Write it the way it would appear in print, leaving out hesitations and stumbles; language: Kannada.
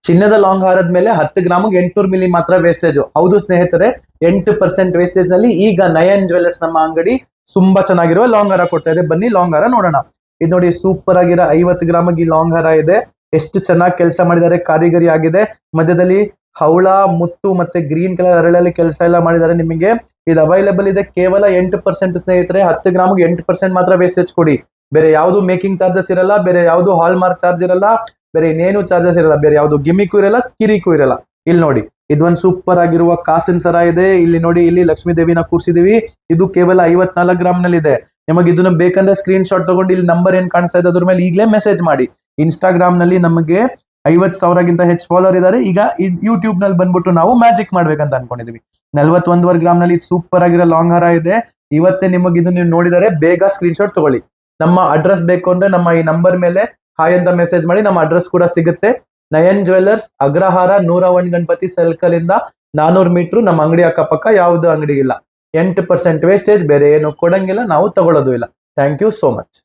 ಚಿನ್ನದ ಲಾಂಗ್ ಹಾರದ ಮೇಲೆ 10 ಗ್ರಾಮ್ಗೆ 800 ಮಿಲಿ ಮಾತ್ರ ವೇಸ್ಟೇಜ್. ಹೌದು ಸ್ನೇಹಿತರೆ, 8% ವೇಸ್ಟೇಜ್ ನಲ್ಲಿ ಈಗ ನಯನ್ ಜ್ಯುವೆಲ್ಲರ್ಸ್ ನಮ್ಮ ಅಂಗಡಿ ತುಂಬಾ ಚೆನ್ನಾಗಿರುವ ಲಾಂಗ್ ಹಾರ ಕೊಡ್ತಾ ಇದೆ. ಬನ್ನಿ ಲಾಂಗ್ ಹಾರ ನೋಡೋಣ. ಇದು ನೋಡಿ, ಸೂಪರ್ ಆಗಿರೋ 50 ಗ್ರಾಮ್ಗೆ ಈ ಲಾಂಗ್ ಹಾರ ಇದೆ. ಎಷ್ಟು ಚೆನ್ನಾಗಿ ಕೆಲಸ ಮಾಡಿದ್ದಾರೆ, ಕಾರಿಗರಿ ಆಗಿದೆ. ಮಧ್ಯದಲ್ಲಿ ಹವಳ, ಮುತ್ತು ಮತ್ತೆ ಗ್ರೀನ್ ಕಲರ್ ಅರಳಲ್ಲಿ ಕೆಲಸ ಎಲ್ಲ ಮಾಡಿದ್ದಾರೆ. ನಿಮಗೆ ಇದು ಅವೈಲೇಬಲ್ ಇದೆ ಕೇವಲ 8% ಸ್ನೇಹಿತರೆ. 10 ಗ್ರಾಮ್ಗೆ 8% ಮಾತ್ರ ವೇಸ್ಟೇಜ್ ಕೊಡಿ. ಬೇರೆ ಯಾವುದು ಮೇಕಿಂಗ್ ಚಾರ್ಜಸ್ ಇರಲ್ಲ, ಬೇರೆ ಯಾವುದು ಹಾಲ್ ಮಾರ್ಕ್ ಚಾರ್ಜ್ ಇರಲ್ಲ, ಬೇರೆ ಇನ್ನೇನು ಚಾರ್ಜಸ್ ಇರಲ್ಲ, ಬೇರೆ ಯಾವುದು ಗಿಮಿಕು ಇರಲ್ಲ, ಕಿರಿಕು ಇರಲ್ಲ. ಇಲ್ಲಿ ನೋಡಿ, ಇದೊಂದು ಸೂಪರ್ ಆಗಿರುವ ಕಾಸಿನ ಸರ ಇದೆ. ಇಲ್ಲಿ ನೋಡಿ, ಇಲ್ಲಿ ಲಕ್ಷ್ಮೀ ದೇವಿನ ಕೂರಿಸಿದೀವಿ. ಇದು ಕೇವಲ 54 ಗ್ರಾಮ್ ನಲ್ಲಿ ಇದೆ. ನಿಮಗೆ ಇದನ್ನ ಬೇಕಂದ್ರೆ ಸ್ಕ್ರೀನ್ ಶಾಟ್ ತಗೊಂಡು ಇಲ್ಲಿ ನಂಬರ್ ಏನ್ ಕಾಣಿಸ್ತಾ ಇದೆ ಅದ್ರ ಮೇಲೆ ಈಗಲೇ ಮೆಸೇಜ್ ಮಾಡಿ. ಇನ್ಸ್ಟಾಗ್ರಾಮ್ ನಲ್ಲಿ ನಮಗೆ 50,000ಗಿಂತ ಹೆಚ್ಚು ಫಾಲೋವರ್ ಇದ್ದಾರೆ. ಈಗ ಯೂಟ್ಯೂಬ್ ನಲ್ಲಿ ಬಂದ್ಬಿಟ್ಟು ನಾವು ಮ್ಯಾಜಿಕ್ ಮಾಡ್ಬೇಕಂತ ಅನ್ಕೊಂಡಿದೀವಿ. 41 ಗ್ರಾಮ್ ನಲ್ಲಿ ಸೂಪರ್ ಆಗಿರೋ ಲಾಂಗ್ ಹಾರ ಇದೆ. ಇವತ್ತೇ ನಿಮಗೆ ಇದು ನೀವು ನೋಡಿದರೆ ಬೇಗ ಸ್ಕ್ರೀನ್ ಶಾಟ್ ತಗೊಳ್ಳಿ. ನಮ್ಮ ಅಡ್ರೆಸ್ ಬೇಕು ಅಂದ್ರೆ ನಮ್ಮ ಈ ನಂಬರ್ ಮೇಲೆ ಹಾಯ್ ಅಂತ ಮೆಸೇಜ್ ಮಾಡಿ. ನಮ್ಮ ಅಡ್ರೆಸ್ ಕೂಡ ಸಿಗುತ್ತೆ. ನಯನ್ ಜ್ಯುವೆಲ್ಲರ್ಸ್, ಅಗ್ರಹಾರ, 101 ಗಣಪತಿ ಸರ್ಕಲ್ ಇಂದ 400 ಮೀಟರ್. ನಮ್ಮ ಅಂಗಡಿ ಅಕ್ಕಪಕ್ಕ ಯಾವ್ದು ಅಂಗಡಿ ಇಲ್ಲ. 8% ವೇಸ್ಟೇಜ್, ಬೇರೆ ಏನು ಕೊಡಂಗಿಲ್ಲ, ನಾವು ತಗೊಳ್ಳೋದು ಇಲ್ಲ. Thank you so much.